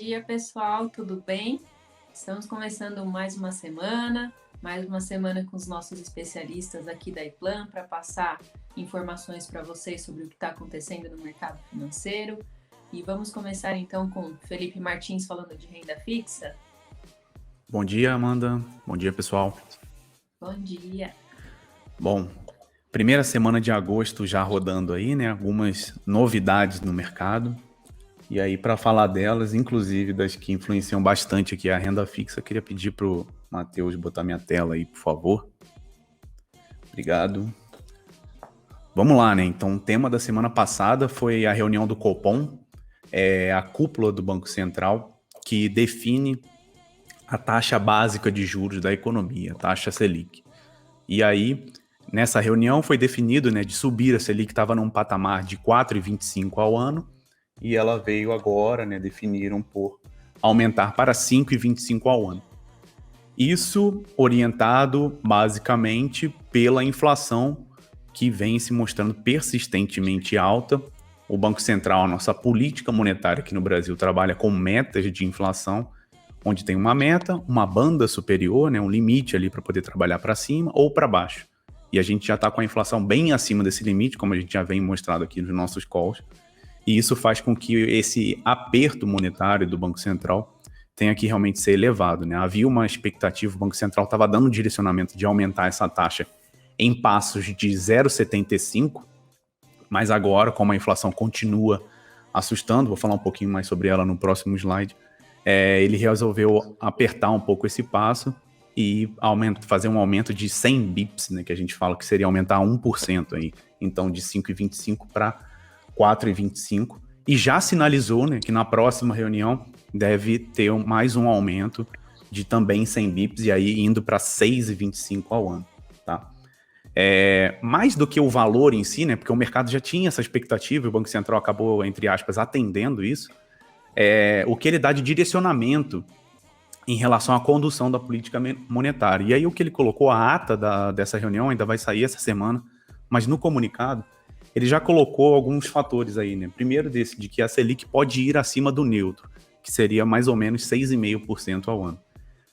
dia, pessoal, tudo bem? Estamos começando mais uma semana com os nossos especialistas aqui da Iplan para passar informações para vocês sobre o que está acontecendo no mercado financeiro. E vamos começar então com Felipe Martins falando de renda fixa. Bom dia, Amanda. Bom dia, pessoal. Bom dia. Bom, primeira semana de agosto já rodando aí, né? Algumas novidades no mercado. E aí, para falar delas, inclusive das que influenciam bastante aqui a renda fixa, eu queria pedir para o Matheus botar minha tela aí, por favor. Obrigado. Vamos lá, né? Então, o tema da semana passada foi a reunião do Copom, a cúpula do Banco Central, que define a taxa básica de juros da economia, a taxa Selic. E aí, nessa reunião foi definido, né, de subir a Selic, que estava num patamar de 4,25 ao ano, e ela veio agora, né, definiram por aumentar para 5,25 ao ano. Isso orientado basicamente pela inflação que vem se mostrando persistentemente alta. O Banco Central, a nossa política monetária aqui no Brasil, trabalha com metas de inflação, onde tem uma meta, uma banda superior, né, um limite ali para poder trabalhar para cima ou para baixo. E a gente já está com a inflação bem acima desse limite, como a gente já vem mostrado aqui nos nossos calls. E isso faz com que esse aperto monetário do Banco Central tenha que realmente ser elevado, né? Havia uma expectativa, o Banco Central estava dando direcionamento de aumentar essa taxa em passos de 0,75, mas agora, como a inflação continua assustando, vou falar um pouquinho mais sobre ela no próximo slide, ele resolveu apertar um pouco esse passo e fazer um aumento de 100 bips, né, que a gente fala que seria aumentar 1%, aí, então de 5,25 para 4,25, e já sinalizou, né, que na próxima reunião deve ter mais um aumento de também 100 bips, e aí indo para 6,25 ao ano. Tá? Mais do que o valor em si, né, porque o mercado já tinha essa expectativa, e o Banco Central acabou, entre aspas, atendendo isso, o que ele dá de direcionamento em relação à condução da política monetária. E aí o que ele colocou, a ata dessa reunião ainda vai sair essa semana, mas no comunicado ele já colocou alguns fatores aí, né? Primeiro de que a Selic pode ir acima do neutro, que seria mais ou menos 6,5% ao ano.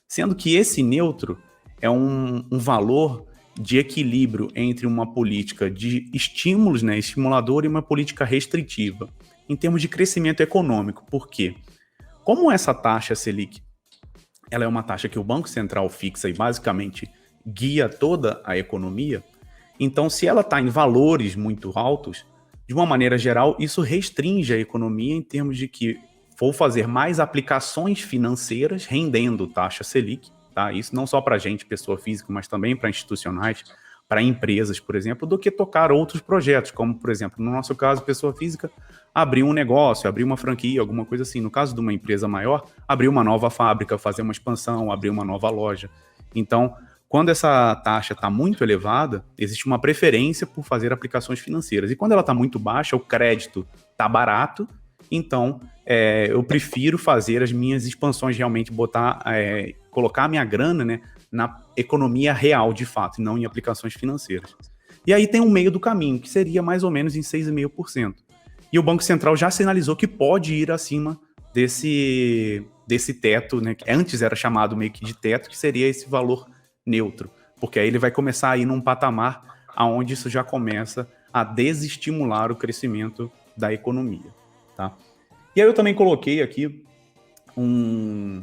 Sendo que esse neutro é um valor de equilíbrio entre uma política de estímulos, né, estimuladora, e uma política restritiva, em termos de crescimento econômico. Por quê? Como essa taxa Selic, ela é uma taxa que o Banco Central fixa e basicamente guia toda a economia, então se ela está em valores muito altos, de uma maneira geral, isso restringe a economia em termos de que vou fazer mais aplicações financeiras rendendo taxa Selic, tá? Isso não só para a gente, pessoa física, mas também para institucionais, para empresas, por exemplo, do que tocar outros projetos, como, por exemplo, no nosso caso, pessoa física, abrir um negócio, abrir uma franquia, alguma coisa assim. No caso de uma empresa maior, abrir uma nova fábrica, fazer uma expansão, abrir uma nova loja. Então, quando essa taxa está muito elevada, existe uma preferência por fazer aplicações financeiras. E quando ela está muito baixa, o crédito está barato, então eu prefiro fazer as minhas expansões, realmente colocar a minha grana, né, na economia real, de fato, e não em aplicações financeiras. E aí tem um meio do caminho, que seria mais ou menos em 6,5%. E o Banco Central já sinalizou que pode ir acima desse teto, né, que antes era chamado meio que de teto, que seria esse valor neutro, porque aí ele vai começar a ir num patamar onde isso já começa a desestimular o crescimento da economia. Tá? E aí eu também coloquei aqui um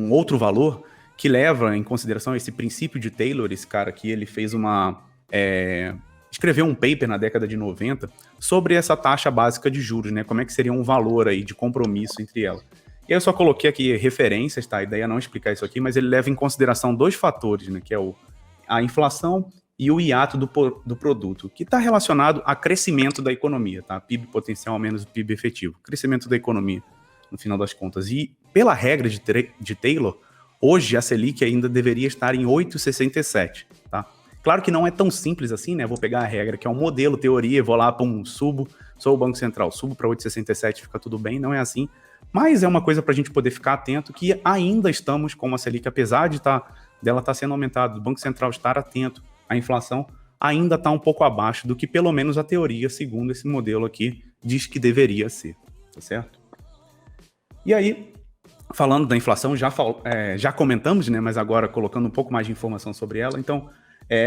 outro valor que leva em consideração esse princípio de Taylor. Esse cara aqui, ele fez escreveu um paper na década de 90 sobre essa taxa básica de juros, né? Como é que seria um valor aí de compromisso entre ela. E aí eu só coloquei aqui referências, tá? A ideia é não explicar isso aqui, mas ele leva em consideração dois fatores, né? Que é a inflação e o hiato do produto, que está relacionado a crescimento da economia, tá? PIB potencial menos o PIB efetivo. Crescimento da economia, no final das contas. E pela regra de Taylor, hoje a Selic ainda deveria estar em 8,67, tá? Claro que não é tão simples assim, né? Vou pegar a regra, que é um modelo, teoria, vou lá, sou o Banco Central, subo para 8,67, fica tudo bem, não é assim. Mas é uma coisa para a gente poder ficar atento, que ainda estamos com uma Selic, apesar dela estar sendo aumentada, do Banco Central estar atento à inflação, ainda está um pouco abaixo do que pelo menos a teoria, segundo esse modelo aqui, diz que deveria ser, tá certo? E aí, falando da inflação, já comentamos, né, mas agora colocando um pouco mais de informação sobre ela. Então,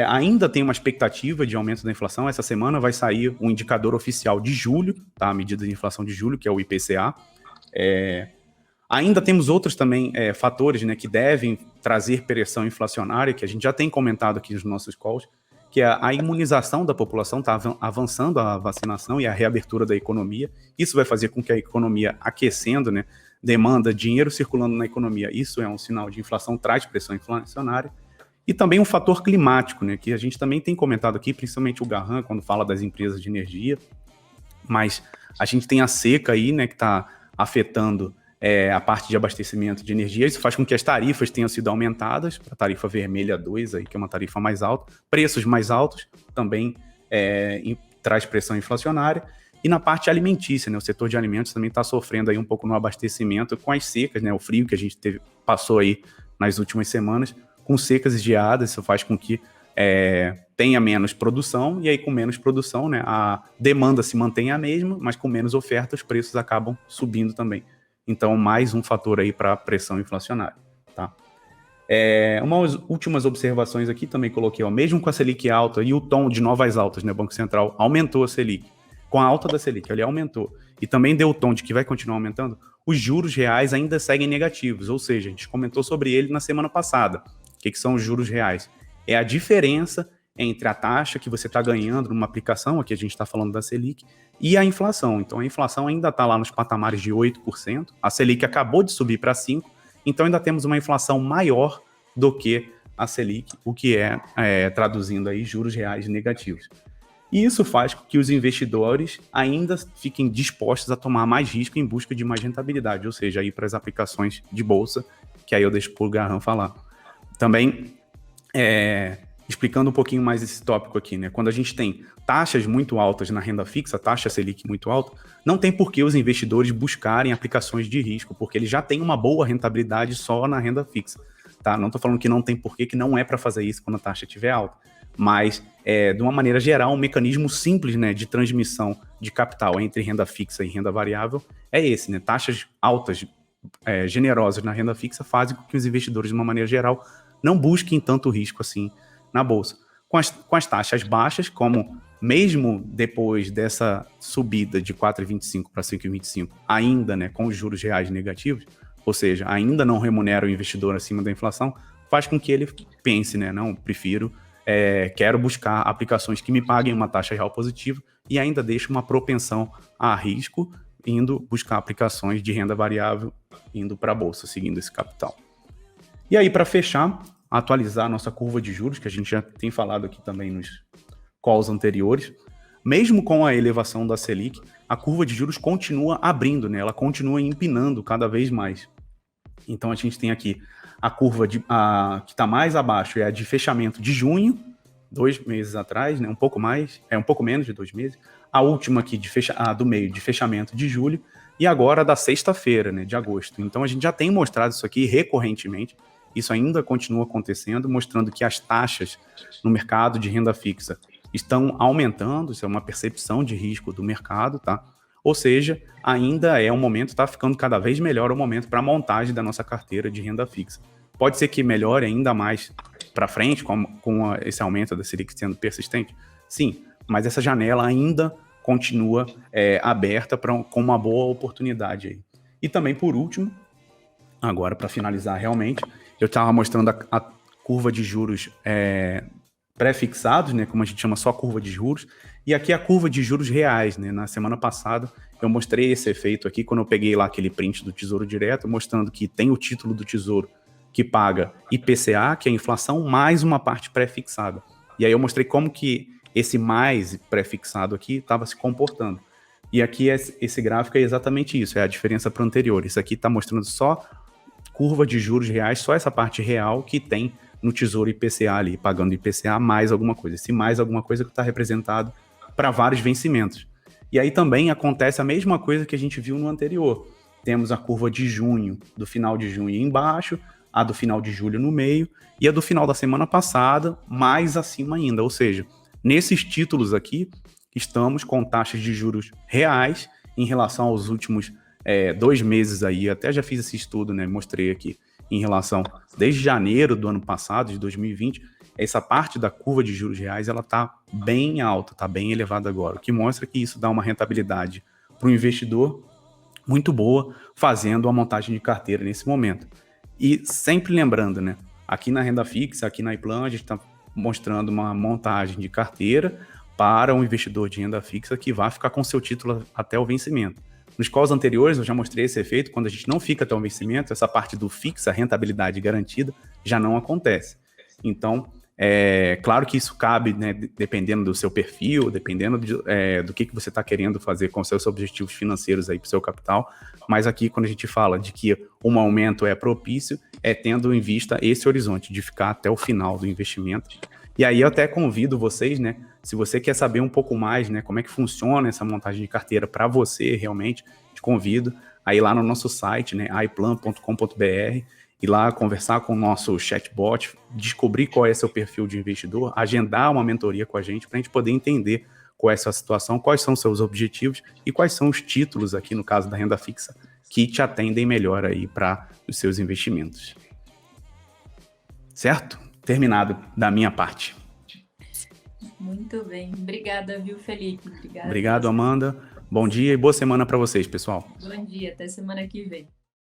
ainda tem uma expectativa de aumento da inflação. Essa semana vai sair o indicador oficial de julho, tá? A medida de inflação de julho, que é o IPCA. Ainda temos outros também fatores, né, que devem trazer pressão inflacionária, que a gente já tem comentado aqui nos nossos calls, que é a imunização da população, está avançando a vacinação e a reabertura da economia. Isso vai fazer com que a economia aquecendo, né, demanda dinheiro circulando na economia. Isso é um sinal de inflação, traz pressão inflacionária. E também um fator climático, né, que a gente também tem comentado aqui, principalmente o Garran, quando fala das empresas de energia. Mas a gente tem a seca aí, né, que está afetando a parte de abastecimento de energia. Isso faz com que as tarifas tenham sido aumentadas, para a tarifa vermelha 2, aí, que é uma tarifa mais alta, preços mais altos, também traz pressão inflacionária. E na parte alimentícia, né, o setor de alimentos também está sofrendo aí um pouco no abastecimento com as secas, né, o frio que a gente passou aí nas últimas semanas, com secas e geadas. Isso faz com que tenha menos produção, e aí com menos produção, né, a demanda se mantém a mesma, mas com menos oferta os preços acabam subindo também. Então, mais um fator aí para a pressão inflacionária, tá? Umas últimas observações aqui, também coloquei, mesmo com a Selic alta e o tom de novas altas, né, o Banco Central aumentou a Selic. Com a alta da Selic, ele aumentou, e também deu o tom de que vai continuar aumentando, os juros reais ainda seguem negativos, ou seja, a gente comentou sobre ele na semana passada. O que são os juros reais? É a diferença entre a taxa que você está ganhando numa aplicação, aqui a gente está falando da Selic, e a inflação. Então, a inflação ainda está lá nos patamares de 8%, a Selic acabou de subir para 5%, então ainda temos uma inflação maior do que a Selic, o que traduzindo aí juros reais negativos. E isso faz com que os investidores ainda fiquem dispostos a tomar mais risco em busca de mais rentabilidade, ou seja, ir para as aplicações de bolsa, que aí eu deixo para o Garran falar. Também, explicando um pouquinho mais esse tópico aqui, né? Quando a gente tem taxas muito altas na renda fixa, taxa Selic muito alta, não tem por que os investidores buscarem aplicações de risco, porque eles já têm uma boa rentabilidade só na renda fixa, tá? Não estou falando que não tem porquê, que não é para fazer isso quando a taxa estiver alta, mas, de uma maneira geral, um mecanismo simples, né, de transmissão de capital entre renda fixa e renda variável é esse, né? Taxas altas, generosas na renda fixa fazem com que os investidores, de uma maneira geral, não busquem tanto risco assim na bolsa. Com as taxas baixas, como mesmo depois dessa subida de 4,25 para 5,25, ainda, né, com os juros reais negativos, ou seja, ainda não remunera o investidor acima da inflação, faz com que ele pense, né, não, quero buscar aplicações que me paguem uma taxa real positiva e ainda deixo uma propensão a risco, indo buscar aplicações de renda variável, indo para a bolsa, seguindo esse capital. E aí, para fechar, atualizar a nossa curva de juros, que a gente já tem falado aqui também nos calls anteriores. Mesmo com a elevação da Selic, a curva de juros continua abrindo, né? Ela continua empinando cada vez mais. Então a gente tem aqui a curva que está mais abaixo, é a de fechamento de junho, 2 meses atrás, né? Um pouco menos de 2 meses. A última aqui do meio, de fechamento de julho, e agora da sexta-feira, né, de agosto. Então a gente já tem mostrado isso aqui recorrentemente. Isso ainda continua acontecendo, mostrando que as taxas no mercado de renda fixa estão aumentando. Isso é uma percepção de risco do mercado, tá? Ou seja, ainda é um momento, está ficando cada vez melhor o momento para a montagem da nossa carteira de renda fixa. Pode ser que melhore ainda mais para frente, com esse aumento da Selic sendo persistente? Sim, mas essa janela ainda continua aberta com uma boa oportunidade aí. E também, por último, agora para finalizar realmente, eu estava mostrando a curva de juros pré-fixados, né, como a gente chama só curva de juros, e aqui a curva de juros reais, né. Na semana passada eu mostrei esse efeito aqui, quando eu peguei lá aquele print do Tesouro Direto, mostrando que tem o título do Tesouro que paga IPCA, que é a inflação, mais uma parte pré-fixada. E aí eu mostrei como que esse mais pré-fixado aqui estava se comportando. E aqui esse gráfico é exatamente isso, é a diferença para o anterior. Isso aqui está mostrando só curva de juros reais, só essa parte real que tem no Tesouro IPCA ali, pagando IPCA mais alguma coisa. Esse mais alguma coisa que está representado para vários vencimentos. E aí também acontece a mesma coisa que a gente viu no anterior. Temos a curva de junho, do final de junho embaixo, a do final de julho no meio, e a do final da semana passada mais acima ainda. Ou seja, nesses títulos aqui, estamos com taxas de juros reais em relação aos últimos 2 meses aí, até já fiz esse estudo, né? Mostrei aqui em relação, desde janeiro do ano passado, de 2020, essa parte da curva de juros reais, ela está bem alta, está bem elevada agora, o que mostra que isso dá uma rentabilidade para o investidor muito boa, fazendo a montagem de carteira nesse momento. E sempre lembrando, né? Aqui na renda fixa, aqui na iPlan, a gente está mostrando uma montagem de carteira para um investidor de renda fixa que vai ficar com seu título até o vencimento. Nos calls anteriores, eu já mostrei esse efeito, quando a gente não fica até o vencimento, essa parte do fixa, rentabilidade garantida, já não acontece. Então, claro que isso cabe, né, dependendo do seu perfil, dependendo do que você está querendo fazer com seus objetivos financeiros aí para o seu capital, mas aqui quando a gente fala de que um aumento é propício, tendo em vista esse horizonte de ficar até o final do investimento. E aí eu até convido vocês, né, se você quer saber um pouco mais, né, como é que funciona essa montagem de carteira para você realmente, te convido a ir lá no nosso site, né, iplan.com.br, ir lá conversar com o nosso chatbot, descobrir qual é seu perfil de investidor, agendar uma mentoria com a gente para a gente poder entender qual é a sua situação, quais são os seus objetivos e quais são os títulos aqui no caso da renda fixa que te atendem melhor aí para os seus investimentos. Certo? Terminado da minha parte. Muito bem. Obrigada, viu, Felipe? Obrigado, Amanda. Bom dia e boa semana para vocês, pessoal. Bom dia. Até semana que vem.